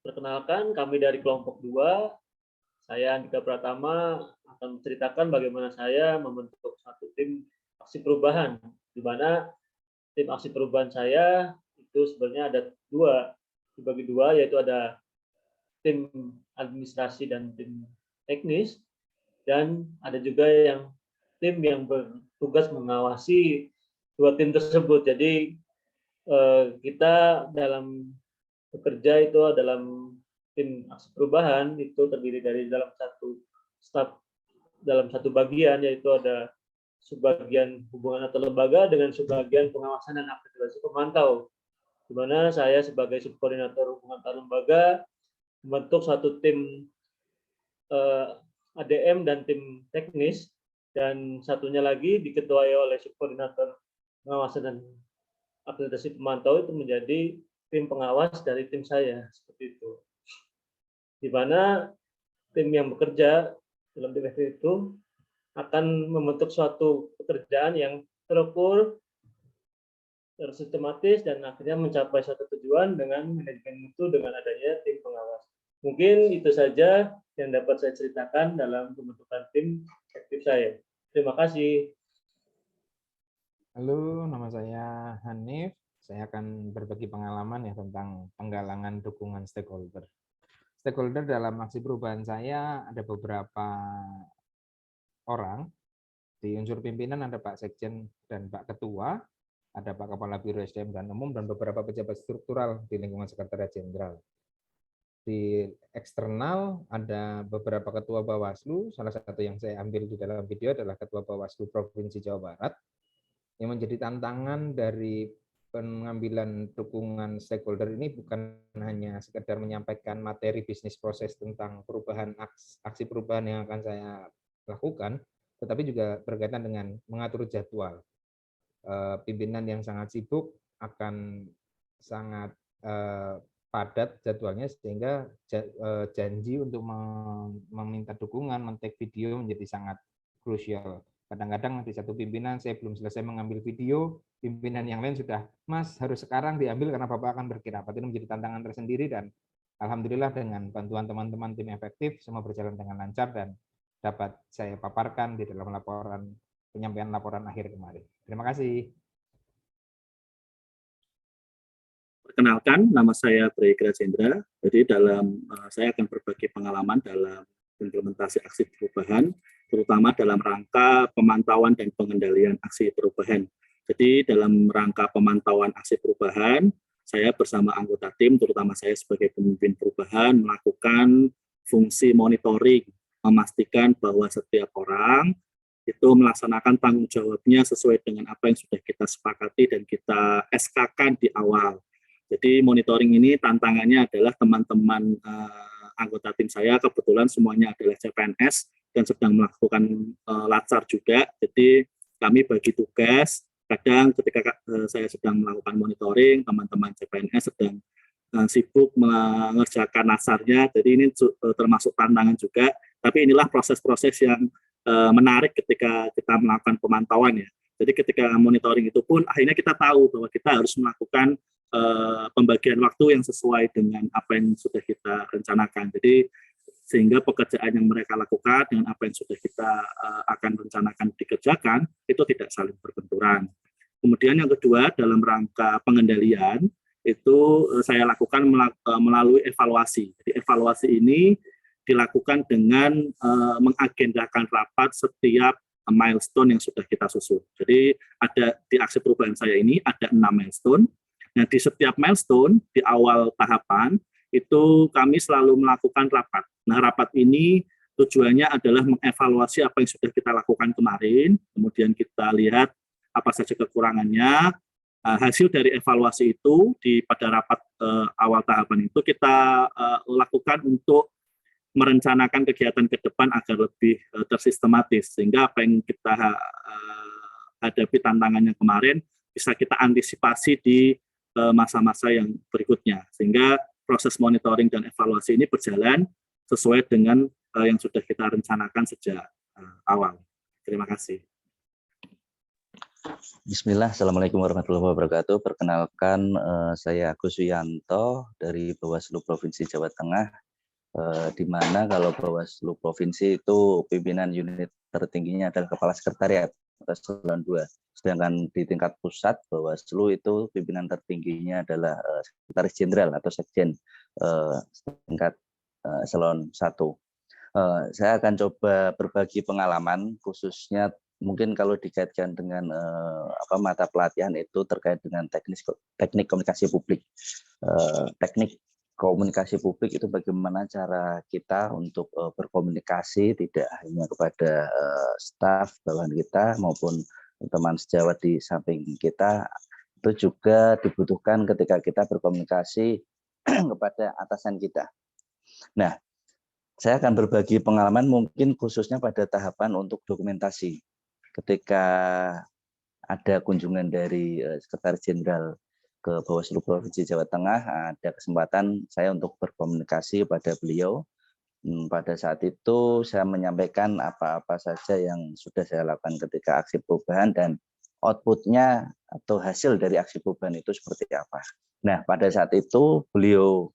Perkenalkan, kami dari kelompok 2. Saya Andika Pratama akan menceritakan bagaimana saya membentuk satu tim aksi perubahan, di mana tim aksi perubahan saya itu sebenarnya ada dua, dibagi dua, yaitu ada tim administrasi dan tim teknis, dan ada juga tim yang bertugas mengawasi dua tim tersebut. Jadi kita dalam bekerja itu dalam tim aksi perubahan itu terdiri dari dalam satu staf, dalam satu bagian, yaitu ada subbagian hubungan antar lembaga dengan subbagian pengawasan dan akreditasi pemantau, di mana saya sebagai subkoordinator hubungan antar lembaga membentuk satu tim ADM dan tim teknis, dan satunya lagi diketuai oleh subkoordinator pengawasan dan akreditasi pemantau itu menjadi tim pengawas dari tim saya, seperti itu. Di mana tim yang bekerja dalam tim itu akan membentuk suatu pekerjaan yang terukur, tersistematis, dan akhirnya mencapai suatu tujuan dengan manajemen mutu dengan adanya tim pengawas. Mungkin itu saja yang dapat saya ceritakan dalam pembentukan tim aktif saya. Terima kasih. Halo, nama saya Hanif. Saya akan berbagi pengalaman ya tentang penggalangan dukungan stakeholder. Stakeholder dalam aksi perubahan saya ada beberapa orang. Di unsur pimpinan ada Pak Sekjen dan Pak Ketua, ada Pak Kepala Biro SDM dan Umum, dan beberapa pejabat struktural di lingkungan Sekretariat Jenderal. Di eksternal ada beberapa ketua Bawaslu, salah satu yang saya ambil di dalam video adalah Ketua Bawaslu Provinsi Jawa Barat. Yang menjadi tantangan dari pengambilan dukungan stakeholder ini bukan hanya sekedar menyampaikan materi bisnis proses tentang perubahan aksi perubahan yang akan saya lakukan, tetapi juga berkaitan dengan mengatur jadwal. Pimpinan yang sangat sibuk akan sangat padat jadwalnya, sehingga janji untuk meminta dukungan, men-take video menjadi sangat krusial. Kadang-kadang di satu pimpinan saya belum selesai mengambil video, pimpinan yang lain sudah, Mas harus sekarang diambil karena Bapak akan berkirapat. Ini menjadi tantangan tersendiri, dan alhamdulillah dengan bantuan teman-teman tim efektif semua berjalan dengan lancar dan dapat saya paparkan di dalam penyampaian laporan akhir kemarin. Terima kasih. Perkenalkan, nama saya Bray Grajendra. Jadi saya akan berbagi pengalaman dalam implementasi aksi perubahan, terutama dalam rangka pemantauan dan pengendalian aksi perubahan. Jadi dalam rangka pemantauan aksi perubahan, saya bersama anggota tim, terutama saya sebagai pemimpin perubahan, melakukan fungsi monitoring, memastikan bahwa setiap orang itu melaksanakan tanggung jawabnya sesuai dengan apa yang sudah kita sepakati dan kita SK-kan di awal. Jadi monitoring ini tantangannya adalah teman-teman anggota tim saya kebetulan semuanya adalah CPNS dan sedang melakukan latsar juga. Jadi kami bagi tugas, kadang ketika saya sedang melakukan monitoring, teman-teman CPNS sedang sibuk mengerjakan latsarnya. Jadi ini termasuk tantangan juga, tapi inilah proses-proses yang menarik ketika kita melakukan pemantauan ya. Jadi ketika monitoring itu pun akhirnya kita tahu bahwa kita harus melakukan pembagian waktu yang sesuai dengan apa yang sudah kita rencanakan. Jadi sehingga pekerjaan yang mereka lakukan dengan apa yang sudah kita akan rencanakan dikerjakan itu tidak saling berbenturan. Kemudian yang kedua, dalam rangka pengendalian itu saya lakukan melalui evaluasi. Jadi evaluasi ini dilakukan dengan mengagendakan rapat setiap milestone yang sudah kita susun. Jadi ada di aksi perubahan saya ini ada 6 milestone. Nah, di setiap milestone, di awal tahapan, itu kami selalu melakukan rapat. Nah, rapat ini tujuannya adalah mengevaluasi apa yang sudah kita lakukan kemarin, kemudian kita lihat apa saja kekurangannya. Hasil dari evaluasi itu, pada rapat awal tahapan itu kita lakukan untuk merencanakan kegiatan ke depan agar lebih tersistematis, sehingga apa yang kita hadapi tantangannya kemarin bisa kita antisipasi di masa-masa yang berikutnya, sehingga proses monitoring dan evaluasi ini berjalan sesuai dengan yang sudah kita rencanakan sejak awal. Terima kasih. Bismillah, Assalamualaikum warahmatullahi wabarakatuh. Perkenalkan, saya Agus Wiyanto dari Bawaslu Provinsi Jawa Tengah, di mana kalau Bawaslu Provinsi itu pimpinan unit tertingginya adalah Kepala Sekretariat atau Eselon 2. Sedangkan di tingkat pusat Bawaslu itu pimpinan tertingginya adalah Sekretaris Jenderal atau Sekjen tingkat Eselon 1. Saya akan coba berbagi pengalaman khususnya mungkin kalau dikaitkan dengan mata pelatihan itu terkait dengan teknik komunikasi publik. Teknik komunikasi publik itu bagaimana cara kita untuk berkomunikasi tidak hanya kepada staf bawahan kita maupun teman sejawat di samping kita, itu juga dibutuhkan ketika kita berkomunikasi kepada atasan kita. Nah, saya akan berbagi pengalaman mungkin khususnya pada tahapan untuk dokumentasi. Ketika ada kunjungan dari Sekretaris Jenderal ke Bawaslu Provinsi Jawa Tengah, ada kesempatan saya untuk berkomunikasi pada beliau. Pada saat itu saya menyampaikan apa-apa saja yang sudah saya lakukan ketika aksi perubahan dan outputnya atau hasil dari aksi perubahan itu seperti apa. Nah, pada saat itu beliau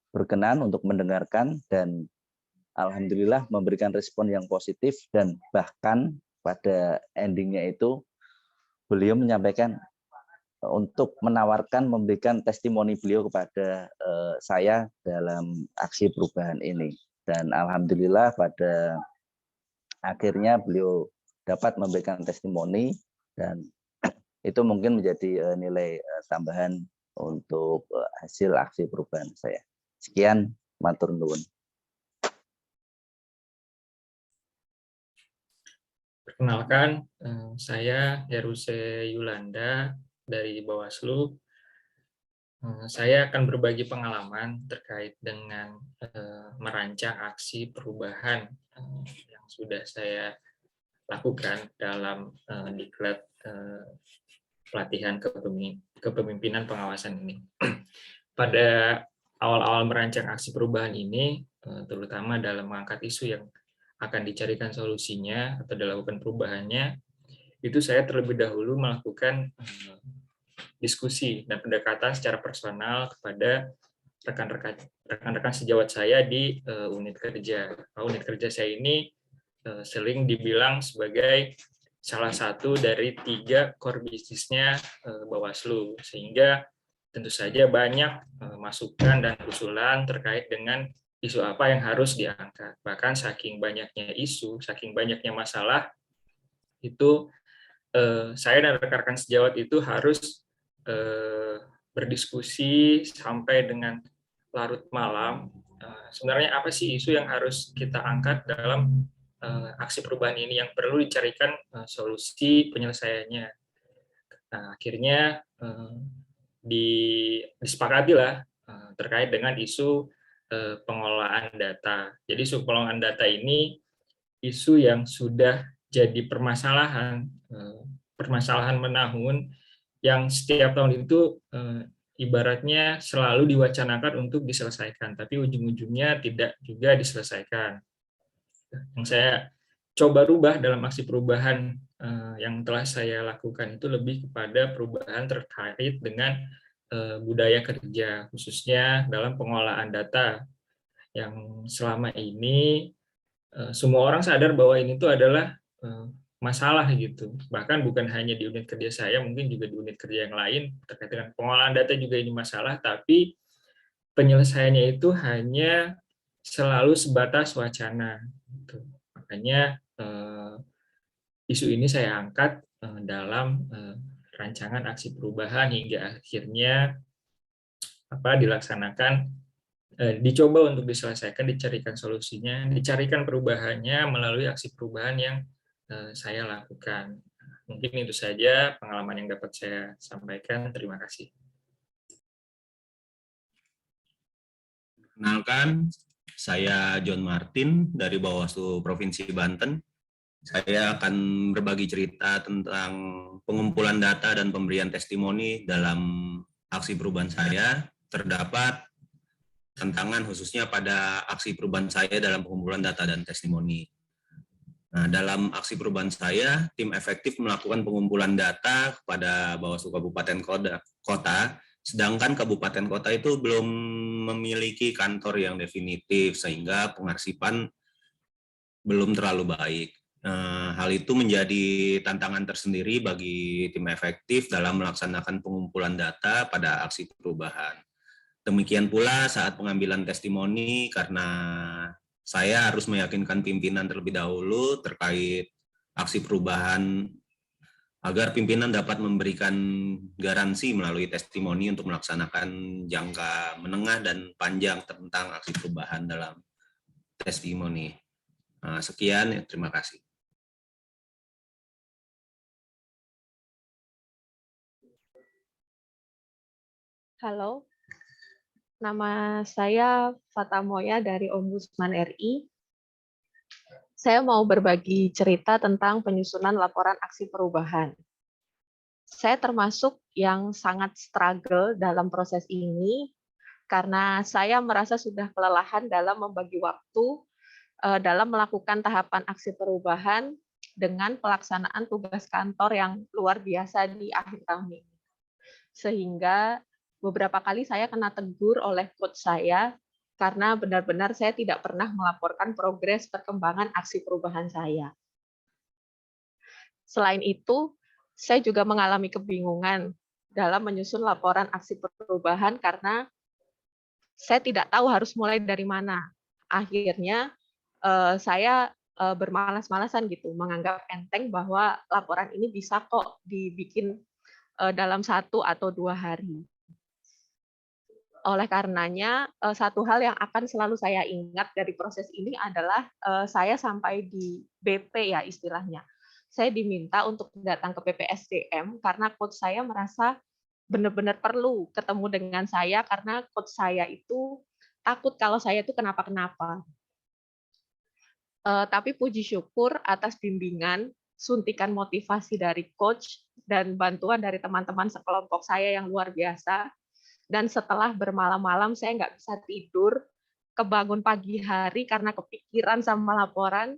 berkenan untuk mendengarkan dan alhamdulillah memberikan respon yang positif dan bahkan pada endingnya itu beliau menyampaikan untuk menawarkan memberikan testimoni beliau kepada saya dalam aksi perubahan ini. Dan alhamdulillah pada akhirnya beliau dapat memberikan testimoni dan itu mungkin menjadi nilai tambahan untuk hasil aksi perubahan saya. Sekian, matur nuwun. Perkenalkan, saya Heruse Yulanda dari Bawaslu. Saya akan berbagi pengalaman terkait dengan merancang aksi perubahan yang sudah saya lakukan dalam diklat pelatihan kepemimpinan pengawasan ini. Pada awal-awal merancang aksi perubahan ini, terutama dalam mengangkat isu yang akan dicarikan solusinya atau dilakukan perubahannya, itu saya terlebih dahulu melakukan diskusi dan pendekatan secara personal kepada rekan-rekan sejawat saya di unit kerja. Unit kerja saya ini sering dibilang sebagai salah satu dari 3 core bisnisnya Bawaslu, sehingga tentu saja banyak masukan dan usulan terkait dengan isu apa yang harus diangkat. Bahkan saking banyaknya isu, saking banyaknya masalah, itu saya dan rekan-rekan sejawat itu harus berdiskusi sampai dengan larut malam. Sebenarnya apa sih isu yang harus kita angkat dalam aksi perubahan ini yang perlu dicarikan solusi penyelesaiannya. Nah, akhirnya disepakatilah terkait dengan isu pengelolaan data. Jadi isu pengelolaan data ini isu yang sudah jadi permasalahan menahun yang setiap tahun itu ibaratnya selalu diwacanakan untuk diselesaikan, tapi ujung-ujungnya tidak juga diselesaikan. Yang saya coba rubah dalam aksi perubahan yang telah saya lakukan itu lebih kepada perubahan terkait dengan budaya kerja, khususnya dalam pengolahan data, yang selama ini semua orang sadar bahwa ini tuh adalah masalah gitu. Bahkan bukan hanya di unit kerja saya, mungkin juga di unit kerja yang lain terkait dengan pengolahan data juga ini masalah, tapi penyelesaiannya itu hanya selalu sebatas wacana. Gitu. Makanya isu ini saya angkat dalam rancangan aksi perubahan hingga akhirnya dilaksanakan, dicoba untuk diselesaikan, dicarikan solusinya, dicarikan perubahannya melalui aksi perubahan yang saya lakukan. Mungkin itu saja pengalaman yang dapat saya sampaikan. Terima kasih. Kenalkan, saya John Martin dari Bawaslu Provinsi Banten. Saya akan berbagi cerita tentang pengumpulan data dan pemberian testimoni dalam aksi perubahan saya. Terdapat tantangan khususnya pada aksi perubahan saya dalam pengumpulan data dan testimoni. Nah, dalam aksi perubahan saya, tim efektif melakukan pengumpulan data kepada Bawaslu Kabupaten Kota, sedangkan Kabupaten Kota itu belum memiliki kantor yang definitif, sehingga pengarsipan belum terlalu baik. Hal itu menjadi tantangan tersendiri bagi tim efektif dalam melaksanakan pengumpulan data pada aksi perubahan. Demikian pula saat pengambilan testimoni, karena saya harus meyakinkan pimpinan terlebih dahulu terkait aksi perubahan agar pimpinan dapat memberikan garansi melalui testimoni untuk melaksanakan jangka menengah dan panjang tentang aksi perubahan dalam testimoni. Sekian, terima kasih. Halo, nama saya Fatamoya dari Ombudsman RI. Saya mau berbagi cerita tentang penyusunan laporan aksi perubahan. Saya termasuk yang sangat struggle dalam proses ini karena saya merasa sudah kelelahan dalam membagi waktu dalam melakukan tahapan aksi perubahan dengan pelaksanaan tugas kantor yang luar biasa di akhir tahun ini. Sehingga beberapa kali saya kena tegur oleh coach saya karena benar-benar saya tidak pernah melaporkan progres perkembangan aksi perubahan saya. Selain itu, saya juga mengalami kebingungan dalam menyusun laporan aksi perubahan karena saya tidak tahu harus mulai dari mana. Akhirnya saya bermalas-malasan gitu, menganggap enteng bahwa laporan ini bisa kok dibikin dalam 1 atau 2 hari. Oleh karenanya, satu hal yang akan selalu saya ingat dari proses ini adalah saya sampai di BP ya istilahnya. Saya diminta untuk datang ke PPSDM karena coach saya merasa benar-benar perlu ketemu dengan saya karena coach saya itu takut kalau saya itu kenapa-kenapa. Tapi puji syukur atas bimbingan, suntikan motivasi dari coach, dan bantuan dari teman-teman sekelompok saya yang luar biasa. Dan setelah bermalam-malam saya nggak bisa tidur, kebangun pagi hari karena kepikiran sama laporan,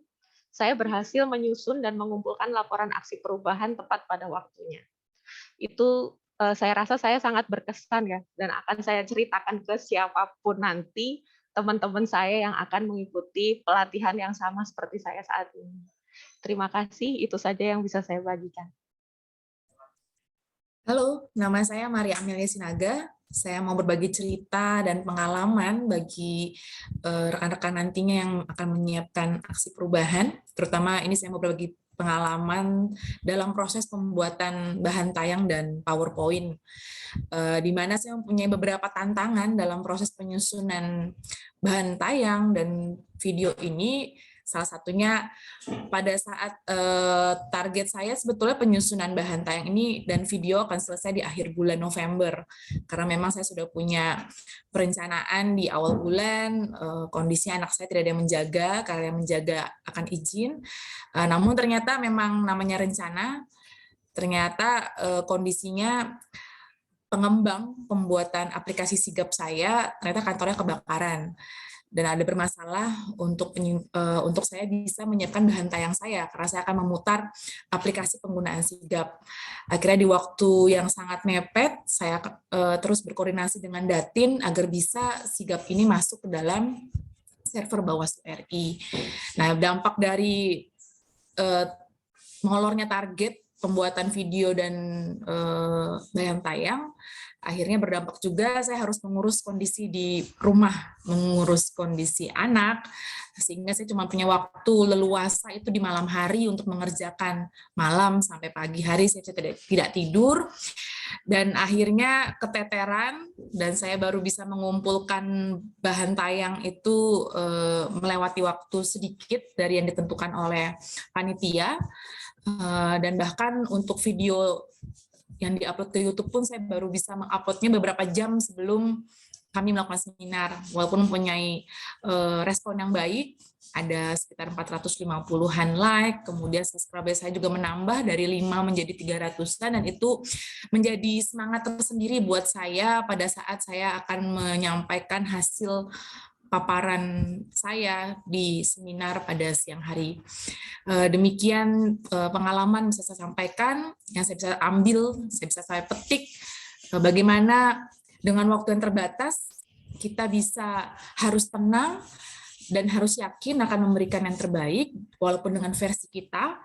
saya berhasil menyusun dan mengumpulkan laporan aksi perubahan tepat pada waktunya. Itu saya rasa saya sangat berkesan ya, dan akan saya ceritakan ke siapapun nanti teman-teman saya yang akan mengikuti pelatihan yang sama seperti saya saat ini. Terima kasih, itu saja yang bisa saya bagikan. Halo, nama saya Maria Amelia Sinaga. Saya mau berbagi cerita dan pengalaman bagi rekan-rekan nantinya yang akan menyiapkan aksi perubahan. Terutama ini saya mau berbagi pengalaman dalam proses pembuatan bahan tayang dan PowerPoint, di mana saya mempunyai beberapa tantangan dalam proses penyusunan bahan tayang dan video ini. Salah satunya pada saat target saya sebetulnya penyusunan bahan tayang ini dan video akan selesai di akhir bulan November. Karena memang saya sudah punya perencanaan di awal bulan, kondisi anak saya tidak ada yang menjaga, karena yang menjaga akan izin. Namun ternyata memang namanya rencana, ternyata kondisinya pengembang pembuatan aplikasi sigap saya, ternyata kantornya kebakaran. Dan ada bermasalah untuk saya bisa menyiapkan bahan tayang saya karena saya akan memutar aplikasi penggunaan sigap. Akhirnya di waktu yang sangat mepet saya terus berkoordinasi dengan Datin agar bisa sigap ini masuk ke dalam server Bawaslu RI. Nah, dampak dari molornya target pembuatan video dan bahan tayang, akhirnya berdampak juga saya harus mengurus kondisi di rumah, mengurus kondisi anak, sehingga saya cuma punya waktu leluasa itu di malam hari untuk mengerjakan malam sampai pagi hari saya tidak tidur, dan akhirnya keteteran, dan saya baru bisa mengumpulkan bahan tayang itu melewati waktu sedikit dari yang ditentukan oleh panitia, dan bahkan untuk video yang diupload ke YouTube pun saya baru bisa menguploadnya beberapa jam sebelum kami melakukan seminar. Walaupun mempunyai respon yang baik, ada sekitar 450-an like, kemudian subscriber saya juga menambah dari 5 menjadi 300-an, dan itu menjadi semangat tersendiri buat saya pada saat saya akan menyampaikan hasil paparan saya di seminar pada siang hari. Demikian pengalaman bisa saya sampaikan, yang saya bisa ambil, saya petik, bagaimana dengan waktu yang terbatas, kita harus tenang dan harus yakin akan memberikan yang terbaik, walaupun dengan versi kita,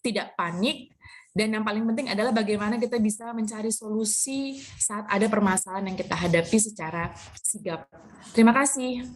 tidak panik, dan yang paling penting adalah bagaimana kita bisa mencari solusi saat ada permasalahan yang kita hadapi secara sigap. Terima kasih.